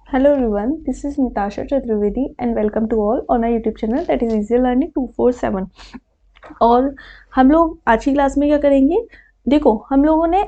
Hello everyone, this is Natasha Chaturvedi and welcome to all on our YouTube channel that is Easy Learning 247। और हम लोग आज की class में क्या करेंगे, देखो हम लोगों ने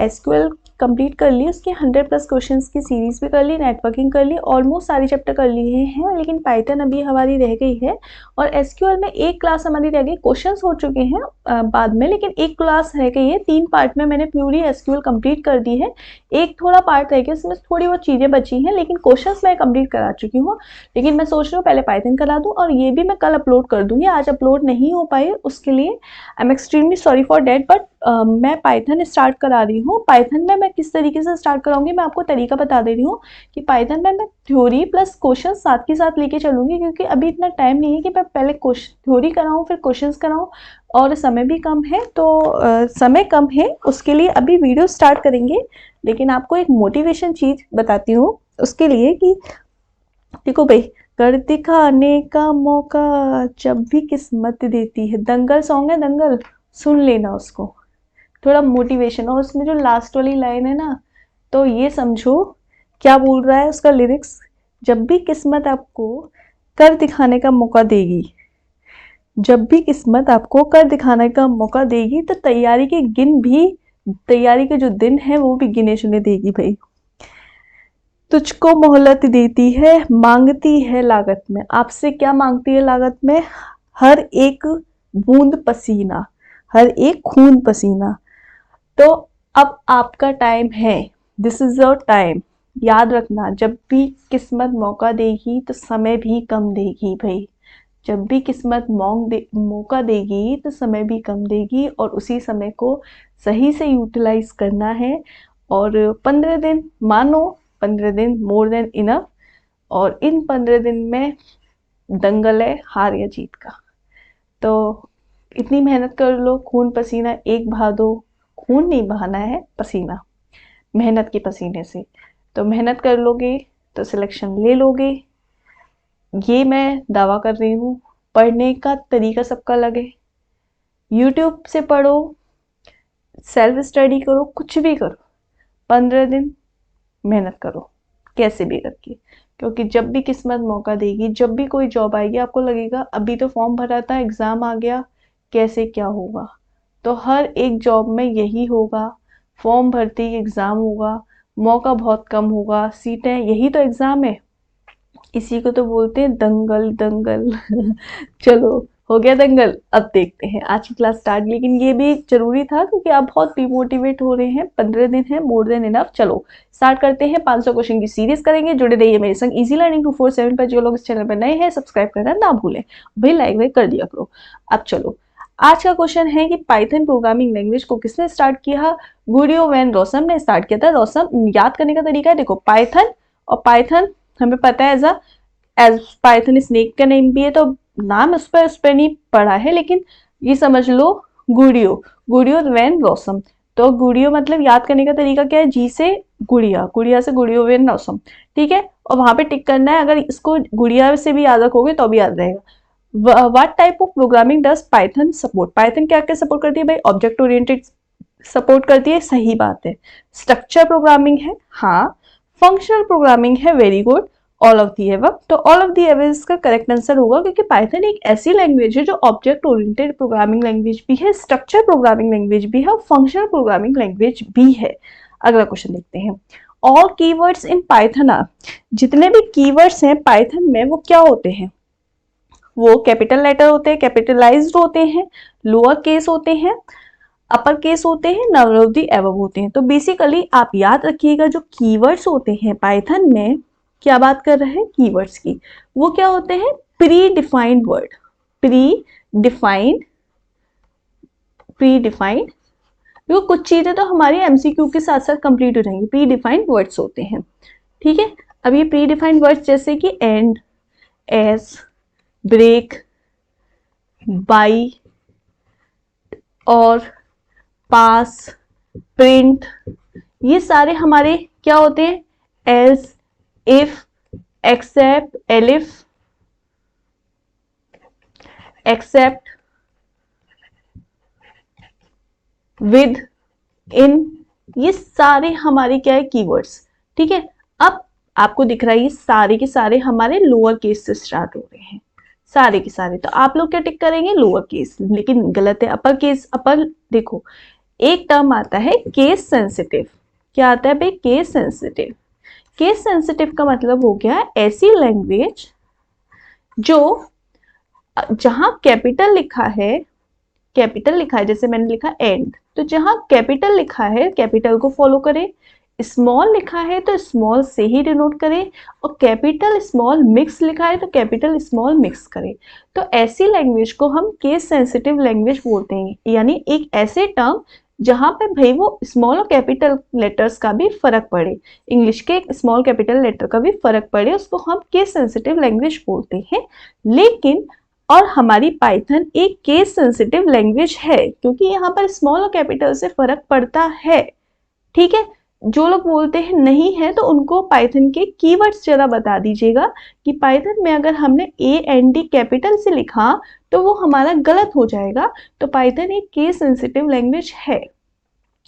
एसक्यूएल कंप्लीट कर ली, उसके 100+ क्वेश्चंस की सीरीज भी कर ली, नेटवर्किंग कर ली, ऑलमोस्ट सारे चैप्टर कर लिए हैं, लेकिन पाइथन अभी हमारी रह गई है। और एसक्यूएल में एक क्लास हमारी रह गई, क्वेश्चंस हो चुके हैं बाद में, लेकिन एक क्लास रह गई है। 3 पार्ट में मैंने प्यूरी एसक्यूएल कंप्लीट कर दी है, एक थोड़ा पार्ट रह गया, उसमें थोड़ी बहुत चीज़ें बची हैं, लेकिन क्वेश्चंस मैं कंप्लीट करा चुकी हूँ। लेकिन मैं सोच रही हूँ पहले पाइथन करा दूँ, और ये भी मैं कल अपलोड कर दूँगी, आज अपलोड नहीं हो पाई, उसके लिए I am extremely sorry for that. But मैं पाइथन स्टार्ट करा रही हूँ। पाइथन में मैं किस तरीके से स्टार्ट कराऊंगी, मैं आपको तरीका बता दे रही हूँ कि पाइथन में मैं थ्योरी प्लस क्वेश्चन साथ के साथ लेके चलूंगी, क्योंकि अभी इतना टाइम नहीं है कि मैं पहले थ्योरी कराऊँ फिर क्वेश्चंस कराऊँ, और समय भी कम है, तो समय कम है, उसके लिए अभी वीडियो स्टार्ट करेंगे। लेकिन आपको एक मोटिवेशन चीज बताती हूँ उसके लिए कि देखो भाई, कर दिखाने का मौका जब भी किस्मत देती है, दंगल सॉन्ग है, दंगल सुन लेना उसको, थोड़ा मोटिवेशन। और उसमें जो लास्ट वाली लाइन है ना, तो ये समझो क्या बोल रहा है उसका लिरिक्स, जब भी किस्मत आपको कर दिखाने का मौका देगी, जब भी किस्मत आपको कर दिखाने का मौका देगी, तो तैयारी के जो दिन है वो भी गिने चुने देगी भाई। तुझको मोहलत देती है, मांगती है लागत में, आपसे क्या मांगती है लागत में? हर एक बूंद पसीना, हर एक खून पसीना। तो अब आपका टाइम है, दिस इज योर टाइम। याद रखना, जब भी किस्मत मौका देगी तो समय भी कम देगी भाई। जब भी किस्मत मौका देगी तो समय भी कम देगी, और उसी समय को सही से यूटिलाइज करना है। और 15 दिन मानो, 15 दिन मोर देन इनफ, और इन 15 दिन में दंगल है हार या जीत का। तो इतनी मेहनत कर लो, खून पसीना एक बहा दो, खून नहीं बहाना है, पसीना, मेहनत के पसीने से। तो मेहनत कर लोगे तो सिलेक्शन ले लोगे, ये मैं दावा कर रही हूँ। पढ़ने का तरीका सबका अलग है, यूट्यूब से पढ़ो, सेल्फ स्टडी करो, कुछ भी करो, 15 दिन मेहनत करो कैसे भी करके। क्योंकि जब भी किस्मत मौका देगी, जब भी कोई जॉब आएगी, आपको लगेगा अभी तो फॉर्म भरा था, एग्ज़ाम आ गया, कैसे क्या होगा। तो हर एक जॉब में यही होगा, फॉर्म भरते ही एग्ज़ाम होगा, मौका बहुत कम होगा, सीटें, यही तो एग्ज़ाम है, इसी को तो बोलते हैं दंगल दंगल। चलो, हो गया दंगल, अब देखते हैं आज की क्लास स्टार्ट। लेकिन ये भी जरूरी था क्योंकि आप बहुत डिमोटिवेट हो रहे हैं, 15 दिन है, मोर देन इनफ। चलो स्टार्ट करते हैं, 500 क्वेश्चन की सीरीज करेंगे। जुड़े रहिए मेरे संग इजी लर्निंग 247 पर। जो लोग इस चैनल पर नए हैं सब्सक्राइब करना ना भूलें, भाई लाइक वाइक कर दिया करो। अब चलो, आज का क्वेश्चन है कि पाइथन प्रोग्रामिंग लैंग्वेज को किसने स्टार्ट किया? गुडियो वैन रॉसम ने स्टार्ट किया था। रॉसम, याद करने का तरीका है, देखो पाइथन, और पाइथन हमें पता है एज पाइथन स्नेक का नेम भी है, तो नाम उस पर नहीं पढ़ा है, लेकिन ये समझ लो गुडियो वैन रॉसम। तो गुडियो मतलब याद करने का तरीका क्या है, जी से गुड़िया, गुड़िया से गुडियो वैन रॉसम, ठीक है। और वहां पे टिक करना है, अगर इसको गुड़िया से भी याद रखोगे तो भी याद रहेगा। What type of programming does Python support? Python क्या क्या सपोर्ट करती है भाई? ऑब्जेक्ट ओरिएंटेड सपोर्ट करती है, सही बात है। स्ट्रक्चर प्रोग्रामिंग है, हाँ। फंक्शनल प्रोग्रामिंग है, very good. All of the above, तो ऑल ऑफ दी एबव इसका करेक्ट आंसर होगा, क्योंकि पाइथन एक ऐसी लैंग्वेज है जो ऑब्जेक्ट ओरिएंटेड प्रोग्रामिंग लैंग्वेज भी है, स्ट्रक्चर प्रोग्रामिंग लैंग्वेज भी है, फंक्शनल प्रोग्रामिंग लैंग्वेज भी है। अगला क्वेश्चन देखते हैं। All keywords in Python are, जितने भी कीवर्ड्स हैं पाइथन में वो क्या होते हैं? वो कैपिटल लेटर होते हैं, कैपिटलाइज्ड होते हैं, लोअर केस होते हैं, अपर केस होते हैं, नन ऑफ द अबव होते हैं। तो बेसिकली आप याद रखिएगा, जो कीवर्ड्स होते हैं पाइथन में, क्या बात कर रहे हैं कीवर्ड्स की, वो क्या होते हैं? Pre defined word, pre defined, pre defined. देखो कुछ चीजें तो हमारी एमसीक्यू के साथ साथ कंप्लीट हो जाएंगी, प्री डिफाइंड वर्ड्स होते हैं, ठीक है। अब ये प्री डिफाइंड वर्ड्स जैसे कि एंड, एज, ब्रेक, बाई, और पास, प्रिंट, ये सारे हमारे क्या होते हैं? Else, if, except, elif, except, with, in, ये सारे हमारे क्या है? कीवर्ड्स, ठीक है। अब आपको दिख रहा है ये सारे के सारे हमारे लोअर केस से स्टार्ट हो रहे हैं, सारे के सारे। तो आप लोग क्या टिक करेंगे, लोअर केस, लेकिन गलत है, अपर केस। अपर देखो एक टर्म आता है केस सेंसिटिव। क्या आता है भाई, केस सेंसिटिव। केस सेंसिटिव का मतलब हो गया ऐसी लैंग्वेज जो जहां कैपिटल लिखा है, कैपिटल लिखा है, जैसे मैंने लिखा एंड, तो जहां कैपिटल लिखा है कैपिटल को फॉलो करे, स्मॉल लिखा है तो स्मॉल से ही डिनोट करे, और कैपिटल स्मॉल मिक्स लिखा है तो कैपिटल स्मॉल मिक्स करे। तो ऐसी लैंग्वेज को हम केस सेंसिटिव लैंग्वेज बोलते हैं, यानी एक ऐसे टर्म जहां पे भाई वो स्मॉल और कैपिटल लेटर्स का भी फर्क पड़े, इंग्लिश के स्मॉल कैपिटल लेटर का भी फर्क पड़े, उसको हम केस सेंसिटिव लैंग्वेज बोलते हैं। लेकिन और हमारी पाइथन एक केस सेंसिटिव लैंग्वेज है क्योंकि यहाँ पर स्मॉल और कैपिटल से फर्क पड़ता है। ठीक है, जो लोग बोलते हैं नहीं है तो उनको पाइथन के कीवर्ड्स जरा बता दीजिएगा कि पाइथन में अगर हमने AND कैपिटल से लिखा तो वो हमारा गलत हो जाएगा। तो पाइथन एक केस सेंसिटिव लैंग्वेज है।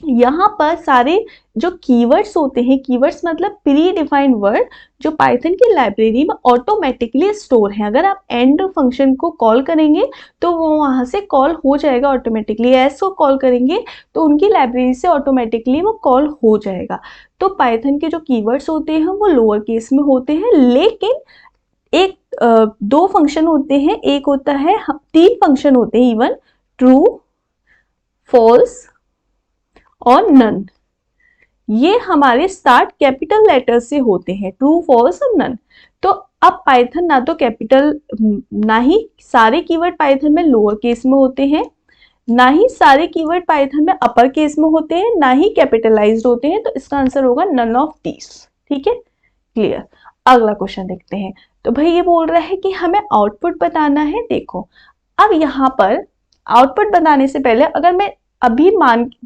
यहाँ पर सारे जो कीवर्ड्स होते हैं, कीवर्ड्स मतलब प्री डिफाइंड वर्ड, जो पाइथन की लाइब्रेरी में ऑटोमेटिकली स्टोर है। अगर आप एंड फंक्शन को कॉल करेंगे तो वो वहाँ से कॉल हो जाएगा ऑटोमेटिकली, एस को कॉल करेंगे तो उनकी लाइब्रेरी से ऑटोमेटिकली वो कॉल हो जाएगा। तो पाइथन के जो कीवर्ड्स होते हैं वो लोअर केस में होते हैं, लेकिन एक दो फंक्शन होते हैं, एक होता है, 3 फंक्शन होते हैं इवन, ट्रू, फॉल्स और नन। ये हमारे स्टार्ट कैपिटल लेटर से होते हैं, ट्रू, फॉल्स और नन। तो अब पाइथन ना तो कैपिटल, ना ही सारे कीवर्ड पाइथन में लोअर केस में होते हैं, ना ही सारे कीवर्ड पाइथन में अपर केस में होते हैं, ना ही कैपिटलाइज्ड होते हैं। तो इसका आंसर होगा नन ऑफ दीस। ठीक है, क्लियर। अगला क्वेश्चन देखते हैं। तो भाई ये बोल रहा है कि हमें आउटपुट बताना है। देखो अब यहाँ पर आउटपुट बताने से पहले अगर मैं अभी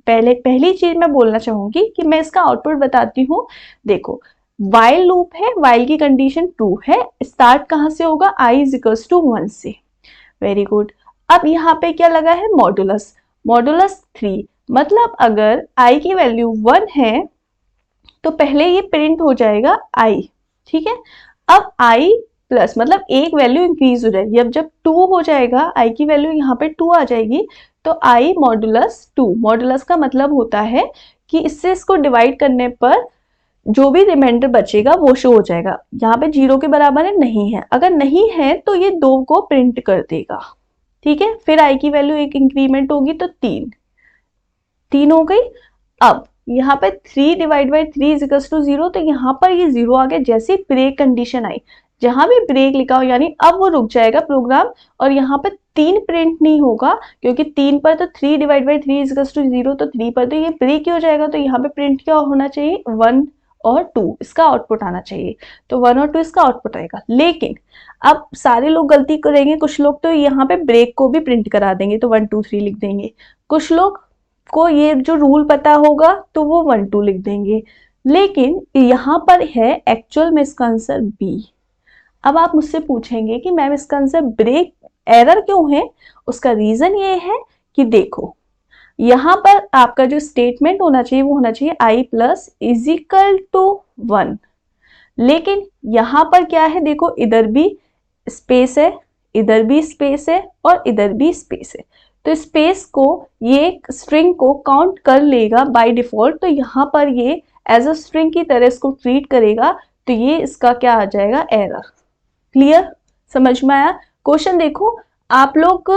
पहली चीज मैं बोलना चाहूंगी कि मैं इसका आउटपुट बताती हूँ। देखो वाइल लूप है, वाइल की कंडीशन ट्रू है, स्टार्ट कहाँ से होगा, i = 1 से। Very good. अब यहाँ पे क्या लगा है, मॉडुलस, मॉडुलस 3, मतलब अगर i की वैल्यू 1 है तो पहले ये प्रिंट हो जाएगा i। ठीक है, अब i प्लस मतलब एक वैल्यू इंक्रीज हो जाएगी। अब जब 2 हो जाएगा, i की वैल्यू यहाँ पे 2 आ जाएगी, तो i मॉडुलस 2, मॉडुलस का मतलब होता है कि इससे इसको डिवाइड करने पर जो भी रिमाइंडर बचेगा वो शो हो जाएगा। यहाँ पे 0 के बराबर है, नहीं है, अगर नहीं है तो ये 2 को प्रिंट कर देगा। ठीक है, फिर i की वैल्यू एक इंक्रीमेंट होगी तो 3 हो गई। अब यहाँ पे 3 / 3 = 0, तो यहाँ पर ये 0 आ गया। जैसे ब्रेक कंडीशन आई, जहां भी ब्रेक लिखा हो यानी अब वो रुक जाएगा प्रोग्राम, और यहाँ पे 3 प्रिंट नहीं होगा क्योंकि 3 पर तो 3 / 3 = 0, तो 3 पर तो ये ब्रेक ही हो जाएगा। तो यहाँ पे प्रिंट क्या होना चाहिए, 1 और 2 इसका आउटपुट आना चाहिए। तो 1 और 2 इसका आउटपुट आएगा। लेकिन अब सारे लोग गलती करेंगे, कुछ लोग तो यहाँ पे ब्रेक को भी प्रिंट करा देंगे, तो 1 2 3 लिख देंगे। कुछ लोग को ये जो रूल पता होगा तो वो 1 2 लिख देंगे। लेकिन यहाँ पर है एक्चुअल में इसका आंसर बी। अब आप मुझसे पूछेंगे कि मैम इसका आंसर ब्रेक एरर क्यों है। उसका रीजन ये है कि देखो यहाँ पर आपका जो स्टेटमेंट होना चाहिए वो होना चाहिए i + 1, लेकिन यहाँ पर क्या है, देखो इधर भी स्पेस है, इधर भी स्पेस है और इधर भी स्पेस है। तो स्पेस को ये स्ट्रिंग को काउंट कर लेगा बाय डिफॉल्ट, तो यहाँ पर ये एज अ स्ट्रिंग की तरह इसको ट्रीट करेगा। तो ये इसका क्या आ जाएगा, एरर। क्लियर, समझ में आया। क्वेश्चन देखो, आप लोग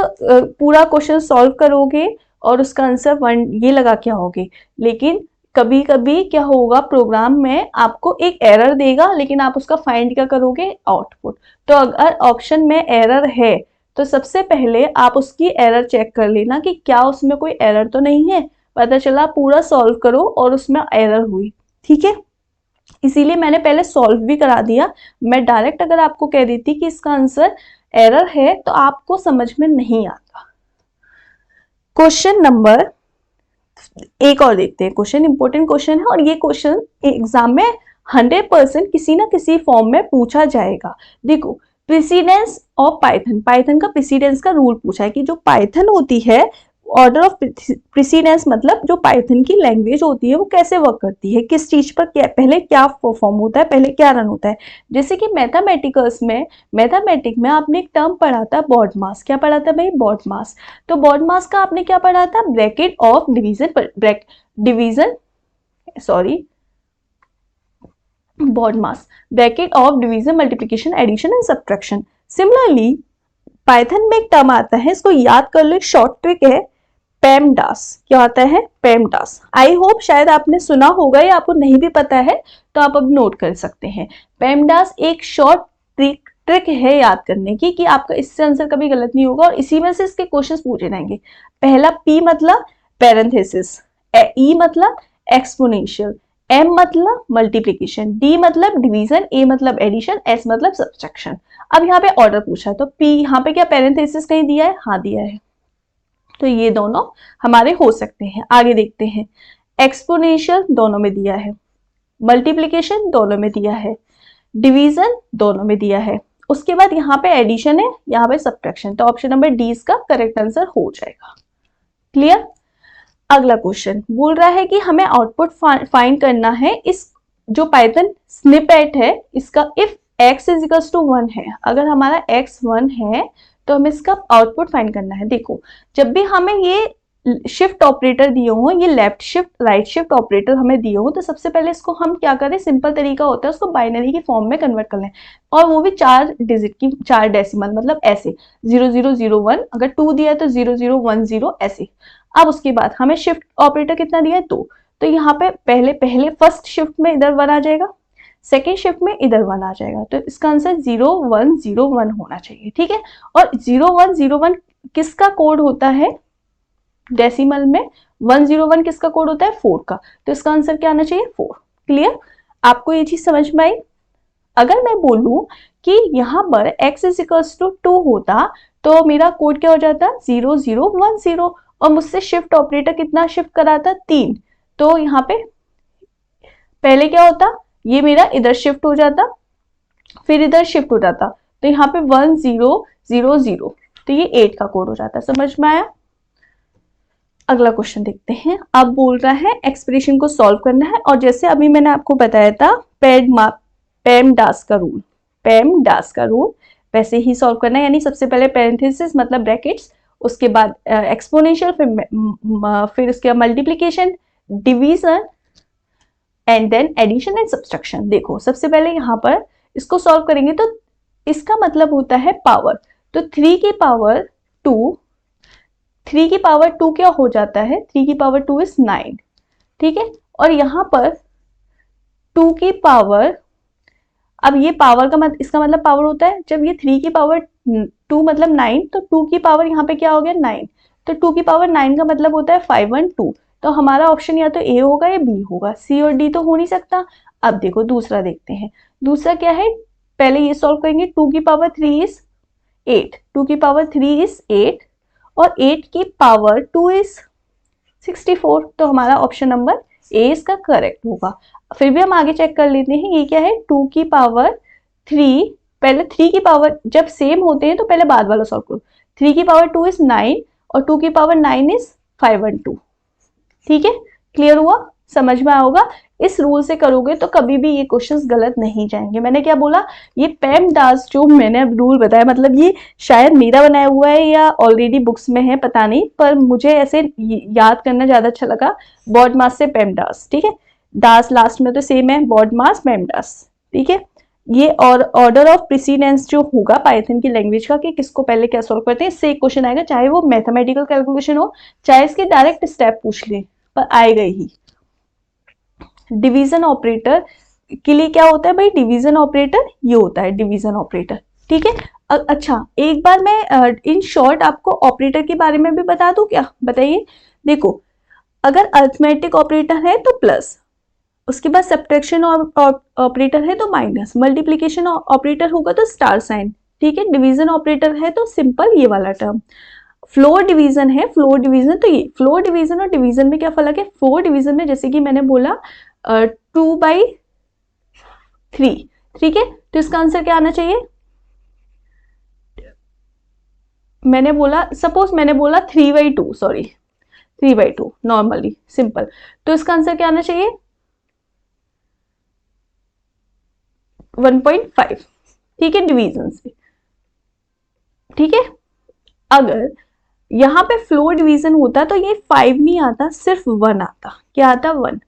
पूरा क्वेश्चन सॉल्व करोगे और उसका आंसर 1 ये लगा के आओगे, लेकिन कभी कभी क्या होगा, प्रोग्राम में आपको एक एरर देगा, लेकिन आप उसका फाइंड क्या करोगे, आउटपुट। तो अगर ऑप्शन में एरर है तो सबसे पहले आप उसकी एरर चेक कर लेना कि क्या उसमें कोई एरर तो नहीं है। पता चला पूरा सॉल्व करो और उसमें एरर हुई। ठीक है, इसीलिए मैंने पहले सॉल्व भी करा दिया। मैं डायरेक्ट अगर आपको कह देती कि इसका आंसर एरर है तो आपको समझ में नहीं आता। क्वेश्चन नंबर एक और देखते हैं। क्वेश्चन इंपॉर्टेंट क्वेश्चन है और ये क्वेश्चन एग्जाम में 100% किसी ना किसी फॉर्म में पूछा जाएगा। देखो प्रेसिडेंस ऑफ पाइथन, पाइथन का प्रेसिडेंस का रूल पूछा है कि जो पाइथन होती है ऑर्डर ऑफ प्रेसिडेंस मतलब जो पाइथन की लैंग्वेज होती है वो कैसे वर्क करती है, किस चीज पर पहले क्या परफॉर्म होता है, पहले क्या रन होता है। जैसे कि मैथमेटिक्स में आपने एक टर्म पढ़ा था बॉड मास। क्या पढ़ा था भाई? BODMAS. तो बॉड मास का आपने क्या पढ़ा था? Bracket of BODMAS, bracket of division, multiplication, addition and subtraction. Similarly Python में एक टर्म आता है, इसको याद कर लो, एक शॉर्ट ट्रिक है, पेमडास। क्या आता है? पेमडास। आई होप शायद आपने सुना होगा या आपको नहीं भी पता है तो आप अब नोट कर सकते हैं। पेमडास एक शॉर्ट ट्रिक है याद करने की कि आपका इससे आंसर कभी गलत नहीं होगा और इसी में से इसके क्वेश्चंस पूछे जाएंगे। पहला पी मतलब पैरेंथेसिस, ई मतलब एक्सपोनेंशियल, एम मतलब मल्टीप्लिकेशन, डी मतलब डिवीजन, ए मतलब एडिशन, एस मतलब सब्ट्रैक्शन। अब यहाँ पे ऑर्डर पूछा तो पी, यहाँ पे क्या पैरेंथेसिस कहीं दिया है? हाँ दिया है, तो ये दोनों हमारे हो सकते हैं। आगे देखते हैं, एक्सपोनेंशियल दोनों में दिया है, मल्टीप्लिकेशन दोनों में दिया है, डिवीजन दोनों में दिया है, उसके बाद यहाँ पे एडिशन है, यहाँ पे सब्ट्रैक्शन, तो ऑप्शन नंबर डी इसका करेक्ट आंसर हो जाएगा। क्लियर? अगला क्वेश्चन बोल रहा है कि हमें आउटपुट फाइंड करना है। इस जो पाइथन स्निपेट है इसका if x is equals to 1 है, अगर हमारा x 1 है तो हमें इसका आउटपुट फाइंड करना है। देखो जब भी हमें ये शिफ्ट ऑपरेटर दिए हो, ये left shift right shift operator हमें दिए हो, तो सबसे पहले इसको हम क्या करें, सिंपल तरीका होता है उसको बाइनरी की फॉर्म में कन्वर्ट कर लें, और वो भी 4 डिजिट की, 4 डेसिमल, मतलब ऐसे 0001, अगर 2 दिया है तो 0010 ऐसे। अब उसके बाद हमें शिफ्ट ऑपरेटर कितना दिया है? 2, तो यहाँ पे पहले फर्स्ट शिफ्ट में इधर 1 आ जाएगा, सेकेंड शिफ्ट में इधर 1 आ जाएगा, तो इसका आंसर 0101 होना चाहिए। ठीक है, और 0101 किसका कोड होता है डेसिमल में? 101 किसका कोड होता है? 4 का, तो इसका आंसर क्या आना चाहिए? 4। क्लियर? आपको ये चीज समझ में आई? अगर मैं बोलूं कि यहाँ पर x इज इक्वल्स टू 2 होता तो मेरा कोड क्या हो जाता? 0010, और मुझसे शिफ्ट ऑपरेटर कितना शिफ्ट कराता? 3, तो यहाँ पे पहले क्या होता, ये मेरा इधर शिफ्ट हो जाता, फिर इधर शिफ्ट हो जाता, तो यहाँ पे 1000, तो ये 8 का कोड हो जाता। समझ में आया? अगला क्वेश्चन देखते हैं। अब बोल रहा है एक्सप्रेशन को सॉल्व करना है, और जैसे अभी मैंने आपको बताया था पेमडास का रूल वैसे ही सॉल्व करना है, यानी सबसे पहले पैरेंथेसिस मतलब ब्रैकेट्स, उसके बाद एक्सपोनेंशियल, फिर उसके बाद multiplication, division and then addition and subtraction. देखो सबसे पहले यहाँ पर इसको सॉल्व करेंगे तो इसका मतलब होता है पावर, तो 3 की पावर 2 क्या हो जाता है? 3 की पावर 2 इज 9। ठीक है, और यहाँ पर 2 की पावर, अब ये पावर का इसका मतलब पावर होता है जब ये 3 की पावर 2 मतलब 9, तो 2 की पावर यहाँ पे क्या हो गया? 9, तो 2 की पावर 9 का मतलब होता है 512, तो हमारा ऑप्शन या तो ए होगा या बी होगा, सी और डी तो हो नहीं सकता। अब देखो दूसरा देखते हैं, दूसरा क्या है, पहले ये सॉल्व करेंगे। 2 की पावर 3 इज 8, 2 की पावर 3 इज 8, और 8 की पावर 2 इज 64, तो हमारा ऑप्शन नंबर ए इसका करेक्ट होगा। फिर भी हम आगे चेक कर लेते हैं, ये क्या है? 2 की पावर 3, पहले 3 की पावर जब सेम होते हैं तो पहले बाद वाला सॉल्व करो। 3 की पावर 2 इज 9 और 2 की पावर 9 इज 512। ठीक है, क्लियर हुआ? समझ में आओगा? इस रूल से करोगे तो कभी भी ये क्वेश्चंस गलत नहीं जाएंगे। मैंने क्या बोला, ये पेमडास जो मैंने अब रूल बताया, मतलब ये शायद मेरा बनाया हुआ है या ऑलरेडी बुक्स में है पता नहीं, पर मुझे ऐसे याद करना ज्यादा अच्छा लगा, बॉड मास से पेमडास। ठीक है, दास लास्ट में तो सेम है, बॉड मास पेमडास। ठीक है, ये और ऑर्डर ऑफ प्रेसिडेंस जो होगा पाइथन की लैंग्वेज का कि किसको पहले क्या सॉल्व करते हैं, इससे एक क्वेश्चन आएगा, चाहे वो मैथमेटिकल कैलकुलेशन हो चाहे इसके डायरेक्ट स्टेप पूछ ले, पर आएगा ही। डिवीजन ऑपरेटर के लिए क्या होता है भाई? डिवीजन ऑपरेटर ये होता है डिवीजन ऑपरेटर। ठीक है, अच्छा एक बार मैं इन शॉर्ट आपको ऑपरेटर के बारे में भी बता दूं क्या? बताइए। देखो अगर अरिथमेटिक ऑपरेटर है तो प्लस, उसके बाद सब्ट्रैक्शन ऑपरेटर है तो माइनस, मल्टीप्लिकेशन ऑपरेटर होगा तो स्टार साइन। ठीक है, डिवीजन ऑपरेटर है तो सिंपल ये वाला टर्म। फ्लोर डिवीजन है, फ्लोर डिवीजन, तो ये फ्लोर डिवीजन और डिवीजन में क्या फर्क है? फ्लोर डिवीजन में जैसे कि मैंने बोला 2/3। ठीक है, तो इसका आंसर क्या आना चाहिए? मैंने बोला 3/2, सॉरी 3/2 नॉर्मली सिंपल। तो इसका आंसर क्या आना चाहिए? 1.5। ठीक है, डिवीजन से। ठीक है, अगर यहाँ पे फ्लो डिवीजन होता तो ये 5 नहीं आता, सिर्फ 1 आता। क्या आता? 1।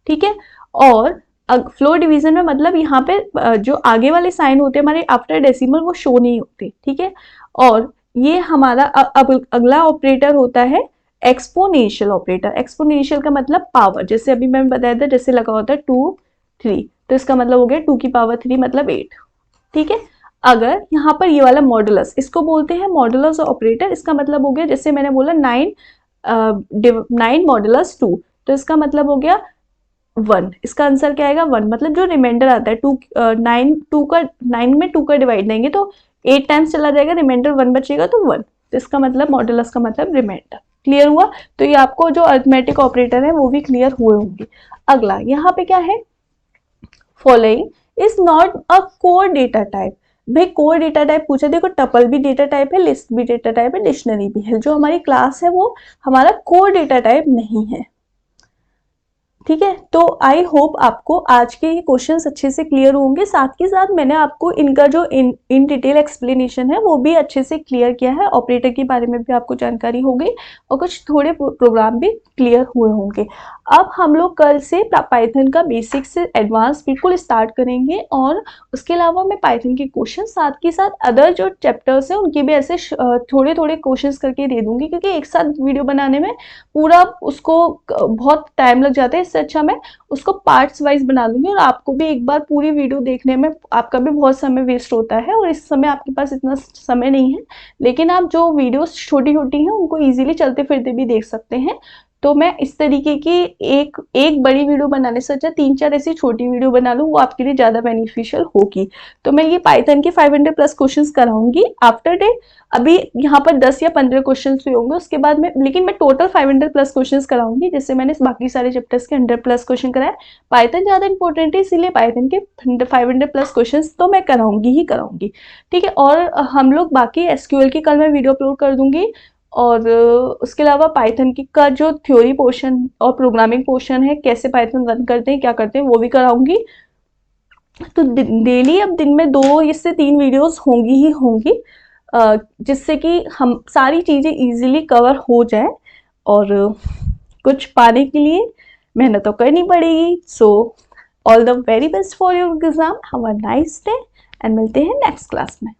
ठीक है, और फ्लो डिवीजन में मतलब यहाँ पे जो आगे वाले साइन होते हैं हमारे आफ्टर डेसिमल वो शो नहीं होते। ठीक है, और ये हमारा अब अगला ऑपरेटर होता है एक्सपोनेंशियल ऑपरेटर। एक्सपोनेंशियल का मतलब पावर, जैसे अभी मैंने बताया था, जैसे लगा होता है 2 3, तो इसका मतलब हो गया 2 की पावर 3 मतलब 8। ठीक है, अगर यहाँ पर ये वाला मॉडुलस, इसको बोलते हैं मॉडुलस ऑपरेटर। इसका मतलब हो गया, जैसे मैंने बोला 9 मॉडुलस 2, तो इसका मतलब हो गया 1। इसका आंसर क्या आएगा? 1। मतलब जो रिमाइंडर आता है 2, 9 में 2 का डिवाइड देंगे तो 8 टाइम्स चला जाएगा, रिमाइंडर 1 बचेगा तो 1। तो इसका मतलब मॉडुलस का मतलब रिमाइंडर। क्लियर हुआ? तो ये आपको जो अरिथमेटिक ऑपरेटर है वो भी क्लियर हुए होंगे। अगला यहाँ पे क्या है? Following is not a core data type. भाई कोर डेटा टाइप पूछा, देखो टपल भी डेटा टाइप है, लिस्ट भी डेटा टाइप है, डिक्शनरी भी है। जो हमारी क्लास है वो हमारा कोर डेटा टाइप नहीं है। ठीक है, तो आई होप आपको आज के ये क्वेश्चंस अच्छे से क्लियर होंगे। साथ के साथ मैंने आपको इनका जो इन डिटेल एक्सप्लेनेशन है वो भी अच्छे से क्लियर किया है। ऑपरेटर के बारे में भी आपको जानकारी हो गई और कुछ थोड़े प्रोग्राम भी क्लियर हुए होंगे। अब हम लोग कल से पाइथन का बेसिक से एडवांस बिल्कुल स्टार्ट करेंगे, और उसके अलावा मैं पाइथन के क्वेश्चन साथ के साथ अदर जो चैप्टर्स हैं उनके भी ऐसे थोड़े थोड़े क्वेश्चंस करके दे दूंगी, क्योंकि एक साथ वीडियो बनाने में पूरा उसको बहुत टाइम लग जाता है। इससे अच्छा मैं उसको पार्ट्स वाइज बना दूंगी, और आपको भी एक बार पूरी वीडियो देखने में आपका भी बहुत समय वेस्ट होता है, और इस समय आपके पास इतना समय नहीं है। लेकिन आप जो वीडियोस छोटी छोटी हैं उनको इजीली चलते फिरते भी देख सकते हैं। तो मैं इस तरीके की एक बड़ी वीडियो बनाने से अच्छा 3-4 ऐसी छोटी वीडियो बना लूँ, वो आपके लिए ज़्यादा बेनिफिशियल होगी। तो मैं ये पाइथन के 500 प्लस क्वेश्चंस कराऊंगी आफ्टर डे। अभी यहाँ पर 10 या 15 क्वेश्चन हुए होंगे उसके बाद में, लेकिन मैं टोटल 500 प्लस क्वेश्चंस कराऊंगी, जैसे मैंने बाकी सारे चैप्टर्स के 100 प्लस क्वेश्चन कराए। पाइथन ज़्यादा इंपॉर्टेंट है, इसीलिए पाइथन के 500 प्लस क्वेश्चंस तो मैं कराऊंगी ही कराऊंगी। ठीक है, और हम लोग बाकी एसक्यूएल की कल मैं वीडियो अपलोड कर दूंगी, और उसके अलावा पाइथन की का जो थ्योरी पोर्शन और प्रोग्रामिंग पोर्शन है, कैसे पाइथन रन करते हैं क्या करते हैं, वो भी कराऊंगी। तो डेली अब दिन में 2 इससे 3 वीडियोस होंगी ही होंगी, जिससे कि हम सारी चीज़ें इजीली कवर हो जाए, और कुछ पाने के लिए मेहनत तो करनी पड़ेगी। So all the very best for your exam, have a nice day, and मिलते हैं नेक्स्ट क्लास में।